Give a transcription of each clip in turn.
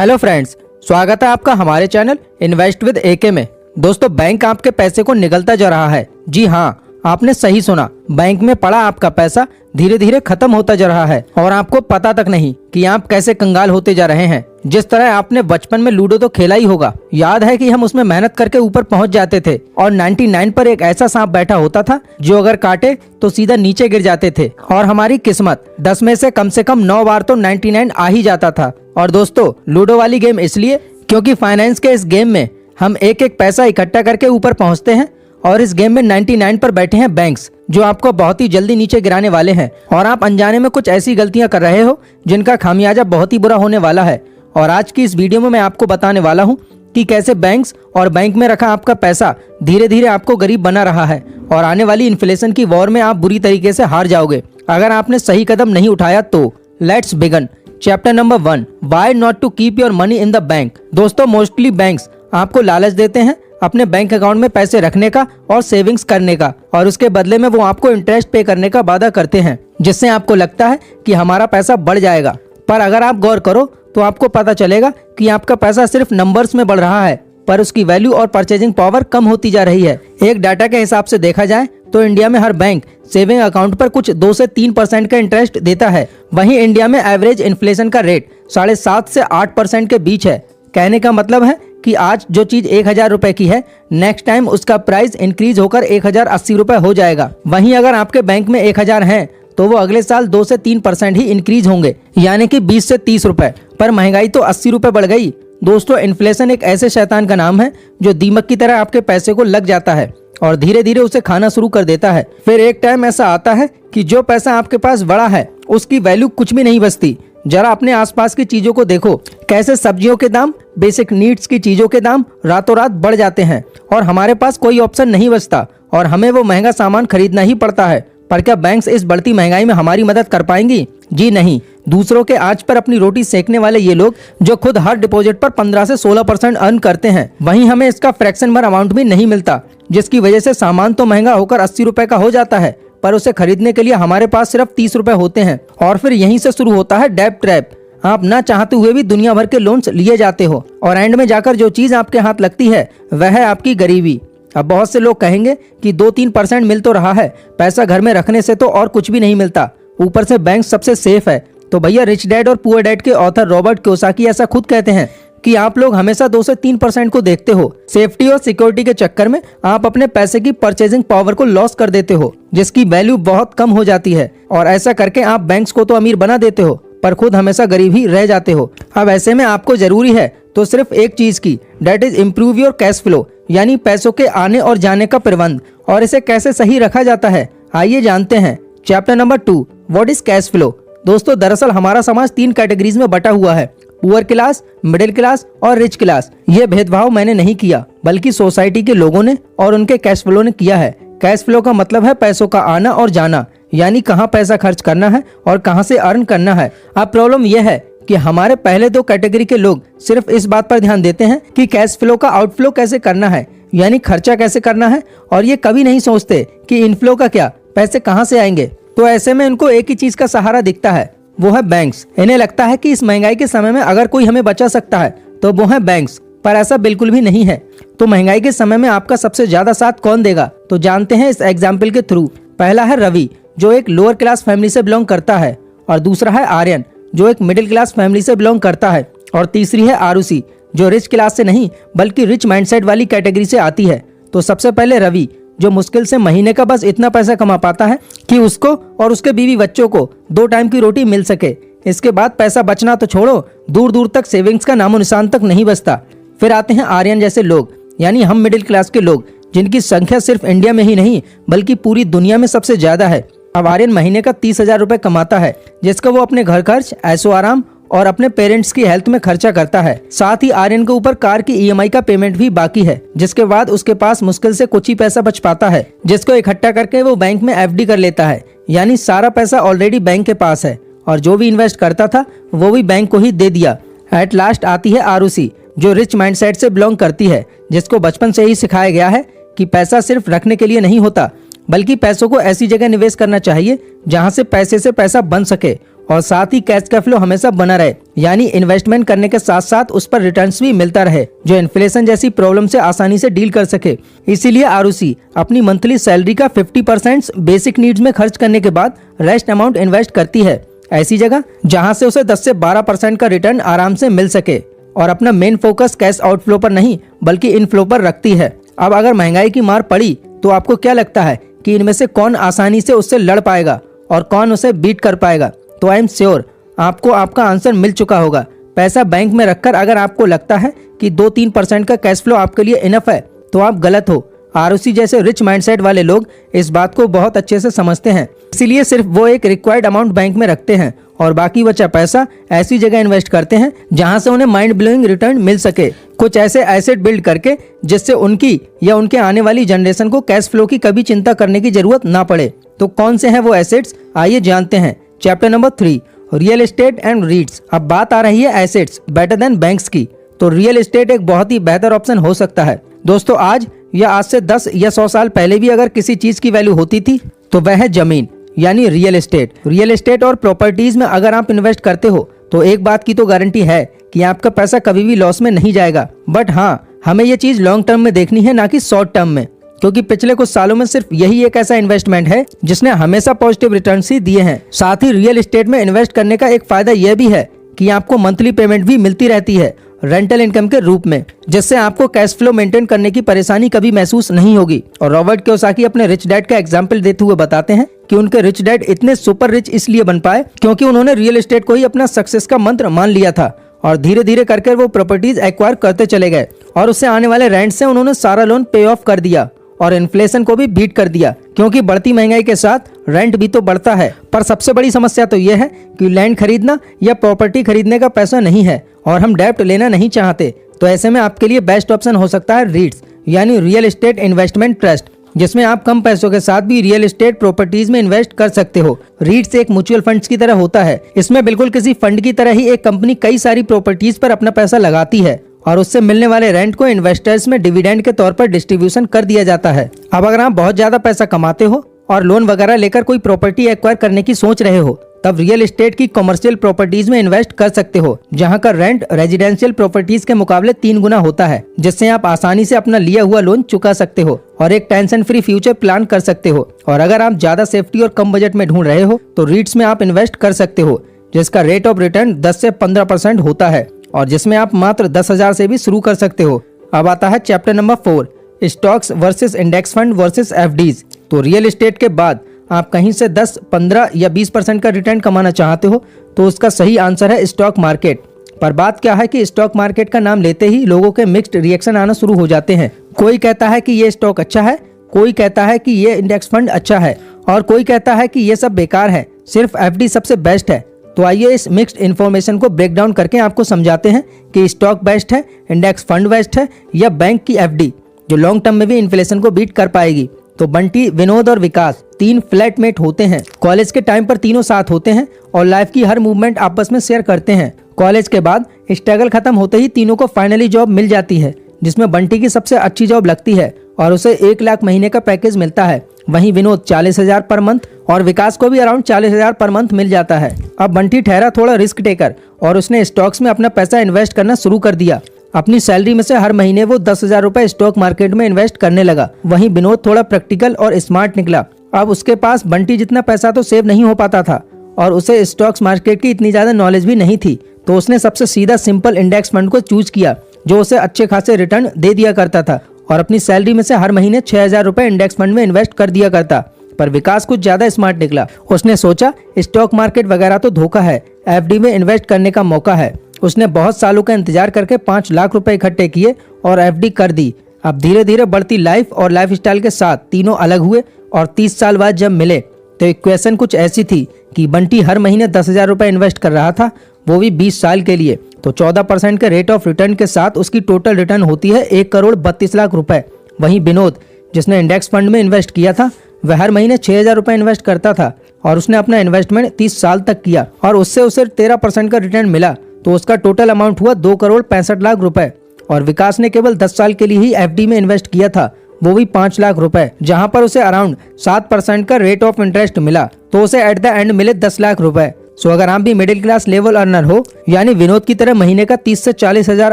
Hello friends, स्वागत है आपका हमारे चैनल इन्वेस्ट विद एके में। दोस्तों, बैंक आपके पैसे को निगलता जा रहा है। जी हाँ, आपने सही सुना। बैंक में पड़ा आपका पैसा धीरे धीरे खत्म होता जा रहा है और आपको पता तक नहीं कि आप कैसे कंगाल होते जा रहे हैं। जिस तरह आपने बचपन में लूडो तो खेला ही होगा। याद है कि हम उसमें मेहनत करके ऊपर पहुंच जाते थे और 99 पर एक ऐसा सांप बैठा होता था जो अगर काटे तो सीधा नीचे गिर जाते थे और हमारी किस्मत 10 में से कम 9 बार तो 99 आ ही जाता था। और दोस्तों, लूडो वाली गेम इसलिए क्योंकि फाइनेंस के इस गेम में हम एक एक पैसा इकट्ठा करके ऊपर पहुंचते हैं और इस गेम में 99 पर बैठे हैं बैंक्स जो आपको बहुत ही जल्दी नीचे गिराने वाले हैं और आप अनजाने में कुछ ऐसी गलतियां कर रहे हो जिनका खामियाजा बहुत ही बुरा होने वाला है। और आज की इस वीडियो में मैं आपको बताने वाला हूं कि कैसे बैंक्स और बैंक में रखा आपका पैसा धीरे धीरे आपको गरीब बना रहा है और आने वाली इन्फ्लेशन की वॉर में आप बुरी तरीके से हार जाओगे अगर आपने सही कदम नहीं उठाया तो। Let's begin. Chapter number 1, why not to keep your money in the bank. दोस्तों, मोस्टली बैंक्स आपको लालच देते हैं अपने बैंक अकाउंट में पैसे रखने का और सेविंग्स करने का, और उसके बदले में वो आपको इंटरेस्ट पे करने का वादा करते हैं जिससे आपको लगता है कि हमारा पैसा बढ़ जाएगा। पर अगर आप गौर करो तो आपको पता चलेगा कि आपका पैसा सिर्फ नंबर्स में बढ़ रहा है पर उसकी वैल्यू और परचेजिंग पावर कम होती जा रही है। एक डाटा के हिसाब से देखा जाए तो इंडिया में हर बैंक सेविंग अकाउंट पर कुछ 2 से 3% का इंटरेस्ट देता है। वहीं इंडिया में एवरेज इन्फ्लेशन का रेट 7.5 से 8% के बीच है। कहने का मतलब है कि आज जो चीज 1000 रुपए की है, नेक्स्ट टाइम उसका प्राइस इंक्रीज होकर 1080 रुपए हो जाएगा। वहीं अगर आपके बैंक में 1000 हैं तो वो अगले साल 2 से 3% ही इंक्रीज होंगे, यानी कि 20 से 30 रुपए। पर महंगाई तो 80 रुपए बढ़ गई। दोस्तों, इन्फ्लेशन एक ऐसे शैतान का नाम है जो दीमक की तरह आपके पैसे को लग जाता है और धीरे धीरे उसे खाना शुरू कर देता है। फिर एक टाइम ऐसा आता है कि जो पैसा आपके पास बड़ा है उसकी वैल्यू कुछ भी नहीं बचती। जरा अपने आसपास की चीजों को देखो, कैसे सब्जियों के दाम, बेसिक नीड्स की चीजों के दाम रातों रात बढ़ जाते हैं और हमारे पास कोई ऑप्शन नहीं बचता और हमें वो महंगा सामान खरीदना ही पड़ता है। पर क्या बैंक्स इस बढ़ती महंगाई में हमारी मदद कर पाएंगी? जी नहीं। दूसरों के आंच पर अपनी रोटी सेकने वाले ये लोग जो खुद हर डिपॉजिट पर 15 से 16% अर्न करते हैं, वहीं हमें इसका फ्रैक्शन भर अमाउंट भी नहीं मिलता, जिसकी वजह से सामान तो महंगा होकर 80 रुपए का हो जाता है पर उसे खरीदने के लिए हमारे पास सिर्फ 30 रुपए होते हैं। और फिर यहीं से शुरू होता है डेब्ट ट्रैप। आप ना चाहते हुए भी दुनिया भर के लोन्स लिए जाते हो और एंड में जाकर जो चीज आपके हाथ लगती है वह है आपकी गरीबी। अब बहुत से लोग कहेंगे कि 2-3% मिल तो रहा है, पैसा घर में रखने से तो और कुछ भी नहीं मिलता, ऊपर से बैंक सबसे सेफ है। तो भैया, रिच डैड और पुअर डैड के ऑथर रॉबर्ट कियोसाकी ऐसा खुद कहते हैं कि आप लोग हमेशा 2 से 3% को देखते हो। सेफ्टी और सिक्योरिटी के चक्कर में आप अपने पैसे की परचेजिंग पावर को लॉस कर देते हो जिसकी वैल्यू बहुत कम हो जाती है और ऐसा करके आप बैंक्स को तो अमीर बना देते हो पर खुद हमेशा गरीब ही रह जाते हो। अब ऐसे में आपको जरूरी है तो सिर्फ एक चीज की, that is improve your cash flow, यानी पैसों के आने और जाने का प्रबंध। और इसे कैसे सही रखा जाता है, आइए जानते हैं। Chapter number 2, what is cash flow. दोस्तों, दरअसल हमारा समाज 3 कैटेगरीज में बटा हुआ है, पुअर क्लास, मिडिल क्लास और रिच क्लास। ये भेदभाव मैंने नहीं किया बल्कि सोसाइटी के लोगों ने और उनके कैश फ्लो ने किया है। कैश फ्लो का मतलब है पैसों का आना और जाना, यानी कहाँ पैसा खर्च करना है और कहाँ से अर्न करना है। अब प्रॉब्लम यह है कि हमारे पहले 2 कैटेगरी के लोग सिर्फ इस बात पर ध्यान देते हैं कि कैश फ्लो का आउटफ्लो कैसे करना है, यानी खर्चा कैसे करना है, और ये कभी नहीं सोचते कि इनफ्लो का क्या, पैसे कहाँ से आएंगे। तो ऐसे में इनको एक ही चीज का सहारा दिखता है, वो है बैंक्स। इन्हें लगता है कि इस महंगाई के समय में अगर कोई हमें बचा सकता है तो वो है बैंक्स, पर ऐसा बिल्कुल भी नहीं है। तो महंगाई के समय में आपका सबसे ज्यादा साथ कौन देगा, तो जानते हैं इस एग्जाम्पल के थ्रू। पहला है रवि जो एक लोअर क्लास फैमिली से बिलोंग करता है, और दूसरा है आर्यन जो एक मिडिल क्लास फैमिली से बिलोंग करता है, और तीसरी है आरुषि जो रिच क्लास से नहीं बल्कि रिच माइंडसेट वाली कैटेगरी से आती है। तो सबसे पहले रवि जो मुश्किल से महीने का बस इतना पैसा कमा पाता है कि उसको और उसके बीवी बच्चों को 2 टाइम की रोटी मिल सके। इसके बाद पैसा बचना तो छोड़ो, दूर दूर तक सेविंग्स का नामो निशान तक नहीं बचता। फिर आते हैं आर्यन जैसे लोग, यानी हम मिडिल क्लास के लोग, जिनकी संख्या सिर्फ इंडिया में ही नहीं बल्कि पूरी दुनिया में सबसे ज्यादा है। अब आर्यन महीने का 30,000 रुपए कमाता है जिसका वो अपने घर खर्च, ऐशो आराम और अपने पेरेंट्स की हेल्थ में खर्चा करता है। साथ ही आर्यन के ऊपर कार की ईएमआई का पेमेंट भी बाकी है, जिसके बाद उसके पास मुश्किल से कुछ ही पैसा बच पाता है जिसको इकट्ठा करके वो बैंक में एफडी कर लेता है, यानी सारा पैसा ऑलरेडी बैंक के पास है और जो भी इन्वेस्ट करता था वो भी बैंक को ही दे दिया। एट लास्ट आती है आरुषि जो रिच माइंडसेट से बिलोंग करती है, जिसको बचपन से ही सिखाया गया है कि पैसा सिर्फ रखने के लिए नहीं होता बल्कि पैसों को ऐसी जगह निवेश करना चाहिए जहां से पैसे बन सके और साथ ही कैश का फ्लो हमेशा बना रहे, यानी इन्वेस्टमेंट करने के साथ साथ उस पर रिटर्न्स भी मिलता रहे जो इन्फ्लेशन जैसी प्रॉब्लम से आसानी से डील कर सके। इसीलिए आरओसी अपनी मंथली सैलरी का 50% बेसिक नीड्स में खर्च करने के बाद रेस्ट अमाउंट इन्वेस्ट करती है ऐसी जगह जहां से उसे 10 से 12% का रिटर्न आराम से मिल सके, और अपना मेन फोकस कैश आउटफ्लो पर नहीं बल्कि इनफ्लो पर रखती है। अब अगर महंगाई की मार पड़ी तो आपको क्या लगता है कि इनमें से कौन आसानी से उससे लड़ पाएगा और कौन उसे बीट कर पाएगा? तो आई एम श्योर आपको आपका आंसर मिल चुका होगा। पैसा बैंक में रखकर अगर आपको लगता है कि 2-3% का कैश फ्लो आपके लिए इनफ है तो आप गलत हो। आरओसी जैसे रिच माइंडसेट वाले लोग इस बात को बहुत अच्छे से समझते हैं, इसीलिए सिर्फ वो एक रिक्वायर्ड अमाउंट बैंक में रखते हैं और बाकी बचा पैसा ऐसी जगह इन्वेस्ट करते हैं जहां से उन्हें माइंड ब्लोइंग रिटर्न मिल सके, कुछ ऐसे एसेट बिल्ड करके जिससे उनकी या उनके आने वाली जनरेशन को कैश फ्लो की कभी चिंता करने की जरूरत ना पड़े। तो कौन से हैं वो एसेट्स, आइए जानते हैं। Chapter number 3, real estate and रीट्स। अब बात आ रही है एसेट्स बेटर देन बैंक्स की, तो रियल एस्टेट एक बहुत ही बेहतर ऑप्शन हो सकता है। दोस्तों आज या आज से 10 या 100 साल पहले भी अगर किसी चीज की वैल्यू होती थी तो वह है जमीन, यानी रियल एस्टेट। रियल एस्टेट और प्रॉपर्टीज में अगर आप इन्वेस्ट करते हो तो एक बात की तो गारंटी है कि आपका पैसा कभी भी लॉस में नहीं जाएगा। बट हाँ, हमें ये चीज लॉन्ग टर्म में देखनी है, ना कि शॉर्ट टर्म में, क्योंकि पिछले कुछ सालों में सिर्फ यही एक ऐसा इन्वेस्टमेंट है जिसने हमेशा पॉजिटिव रिटर्न्स ही दिए हैं। साथ ही रियल एस्टेट में इन्वेस्ट करने का एक फायदा यह भी है कि आपको मंथली पेमेंट भी मिलती रहती है रेंटल इनकम के रूप में, जिससे आपको कैश फ्लो मेंटेन करने की परेशानी कभी महसूस नहीं होगी। और रॉबर्ट कियोसाकी अपने रिच डैड का एग्जाम्पल देते हुए बताते हैं कि उनके रिच डैड इतने सुपर रिच इसलिए बन पाए क्योंकि उन्होंने रियल एस्टेट को ही अपना सक्सेस का मंत्र मान लिया था और धीरे धीरे करके वो प्रॉपर्टीज एक्वायर करते चले गए और उससे आने वाले रेंट से उन्होंने सारा लोन पे ऑफ कर दिया और इन्फ्लेशन को भी बीट कर दिया, क्योंकि बढ़ती महंगाई के साथ रेंट भी तो बढ़ता है। पर सबसे बड़ी समस्या तो यह है कि लैंड खरीदना या प्रॉपर्टी खरीदने का पैसा नहीं है और हम डेब्ट लेना नहीं चाहते। तो ऐसे में आपके लिए बेस्ट ऑप्शन हो सकता है रीट्स, यानी रियल एस्टेट इन्वेस्टमेंट ट्रस्ट, जिसमें आप कम पैसों के साथ भी रियल एस्टेट प्रॉपर्टीज में इन्वेस्ट कर सकते हो। रीट्स एक म्यूचुअल फंड्स की तरह होता है। इसमें बिल्कुल किसी फंड की तरह ही एक कंपनी कई सारी प्रॉपर्टीज पर अपना पैसा लगाती है और उससे मिलने वाले रेंट को इन्वेस्टर्स में डिविडेंड के तौर पर डिस्ट्रीब्यूशन कर दिया जाता है। अब अगर आप बहुत ज्यादा पैसा कमाते हो और लोन वगैरह लेकर कोई प्रॉपर्टी एक्वायर करने की सोच रहे हो, तब रियल एस्टेट की कमर्शियल प्रॉपर्टीज में इन्वेस्ट कर सकते हो, जहां का रेंट रेजिडेंशियल प्रॉपर्टीज के मुकाबले 3 गुना होता है, जिससे आप आसानी से अपना लिया हुआ लोन चुका सकते हो और एक टेंशन फ्री फ्यूचर प्लान कर सकते हो। और अगर आप ज्यादा सेफ्टी और कम बजट में ढूंढ रहे हो तो रीट्स में आप इन्वेस्ट कर सकते हो, जिसका रेट ऑफ रिटर्न 10 से 15% होता है और जिसमें आप मात्र 10,000 से भी शुरू कर सकते हो। अब आता है chapter number 4, stocks versus index fund versus FDs. तो रियल एस्टेट के बाद आप कहीं से 10, 15 या 20% का रिटर्न कमाना चाहते हो तो उसका सही आंसर है स्टॉक मार्केट। पर बात क्या है कि स्टॉक मार्केट का नाम लेते ही लोगों के मिक्स्ड रिएक्शन आना शुरू हो जाते हैं। कोई कहता है कि ये स्टॉक अच्छा है, कोई कहता है कि ये इंडेक्स फंड अच्छा है और कोई कहता है कि ये सब बेकार है, सिर्फ एफडी सबसे बेस्ट है। तो आइए इस मिक्स्ड इन्फॉर्मेशन को ब्रेक डाउन करके आपको समझाते हैं कि स्टॉक बेस्ट है, इंडेक्स फंड बेस्ट है या बैंक की एफडी जो लॉन्ग टर्म में भी इन्फ्लेशन को बीट कर पाएगी। तो बंटी, विनोद और विकास 3 फ्लैटमेट होते हैं। कॉलेज के टाइम पर तीनों साथ होते हैं और लाइफ की हर मूवमेंट आपस में शेयर करते हैं। कॉलेज के बाद स्ट्रगल खत्म होते ही तीनों को फाइनली जॉब मिल जाती है, जिसमें बंटी की सबसे अच्छी जॉब लगती है और उसे 1 लाख महीने का पैकेज मिलता है। वहीं विनोद 40,000 पर मंथ और विकास को भी अराउंड 40,000 पर मंथ मिल जाता है। अब बंटी ठहरा थोड़ा रिस्क टेकर और उसने स्टॉक्स में अपना पैसा इन्वेस्ट करना शुरू कर दिया। अपनी सैलरी में से हर महीने वो 10,000 रुपए स्टॉक मार्केट में इन्वेस्ट करने लगा। वहीं विनोद थोड़ा प्रैक्टिकल और स्मार्ट निकला। अब उसके पास बंटी जितना पैसा तो सेव नहीं हो पाता था और उसे स्टॉक्स मार्केट की इतनी ज्यादा नॉलेज भी नहीं थी, तो उसने सबसे सीधा सिंपल इंडेक्स फंड को चूज किया जो उसे अच्छे खासे रिटर्न दे दिया करता था और अपनी सैलरी में से हर महीने 6,000 रुपए इंडेक्स फंड में इन्वेस्ट कर दिया करता। पर विकास कुछ ज्यादा स्मार्ट निकला। उसने सोचा स्टॉक मार्केट वगैरह तो धोखा है, एफडी में इन्वेस्ट करने का मौका है। उसने बहुत सालों का इंतजार करके 5 लाख रुपए इकट्ठे किए और एफडी कर दी। अब धीरे धीरे बढ़ती लाइफ और लाइफस्टाइल के साथ तीनों अलग हुए और 30 साल बाद जब मिले तो इक्वेशन कुछ ऐसी थी कि बंटी हर महीने 10,000 रुपए इन्वेस्ट कर रहा था, वो भी 20 साल के लिए। तो 14% के रेट ऑफ रिटर्न के साथ उसकी टोटल रिटर्न होती है 1,32,00,000 रुपए। वहीं विनोद, जिसने इंडेक्स फंड में इन्वेस्ट किया था, वह हर महीने 6,000 रुपए इन्वेस्ट करता था और उसने अपना इन्वेस्टमेंट 30 साल तक किया और उससे उसे 13% का रिटर्न मिला। तो उसका टोटल अमाउंट हुआ 2,65,00,000 रुपए। और विकास ने केवल 10 साल के लिए ही एफडी में इन्वेस्ट किया था, वो भी 5 लाख रुपए, जहां पर उसे अराउंड 7% का रेट ऑफ इंटरेस्ट मिला। तो उसे एट द एंड मिले 10 लाख रुपए। सो अगर आप भी मिडिल क्लास लेवल अर्नर हो, यानी विनोद की तरह महीने का 30 से 40 हजार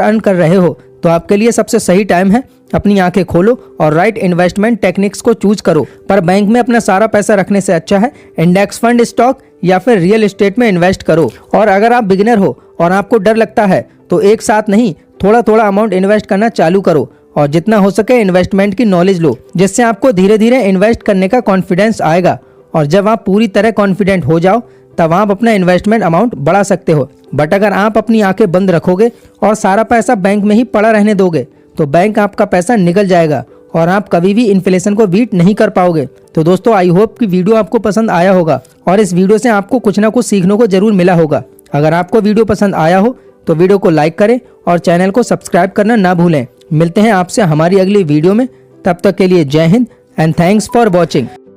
अर्न कर रहे हो, तो आपके लिए सबसे सही टाइम है। अपनी आंखें खोलो और राइट इन्वेस्टमेंट टेक्निक्स को चूज करो। पर बैंक में अपना सारा पैसा रखने से अच्छा है इंडेक्स फंड, स्टॉक या फिर रियल एस्टेट में इन्वेस्ट करो। और अगर आप बिगिनर हो और आपको डर लगता है तो एक साथ नहीं, थोड़ा थोड़ा अमाउंट इन्वेस्ट करना चालू करो और जितना हो सके इन्वेस्टमेंट की नॉलेज लो, जिससे आपको धीरे धीरे इन्वेस्ट करने का कॉन्फिडेंस आएगा। और जब आप पूरी तरह कॉन्फिडेंट हो जाओ तब आप अपना इन्वेस्टमेंट अमाउंट बढ़ा सकते हो। बट अगर आप अपनी आंखें बंद रखोगे और सारा पैसा बैंक में ही पड़ा रहने दोगे तो बैंक आपका पैसा निकल जाएगा और आप कभी भी इन्फ्लेशन को बीट नहीं कर पाओगे। तो दोस्तों, आई होप कि वीडियो आपको पसंद आया होगा और इस वीडियो से आपको कुछ ना कुछ सीखने को जरूर मिला होगा। अगर आपको वीडियो पसंद आया हो तो वीडियो को लाइक करें और चैनल को सब्सक्राइब करना ना भूलें। मिलते हैं आपसे हमारी अगली वीडियो में, तब तक के लिए जय Hind and thanks for watching.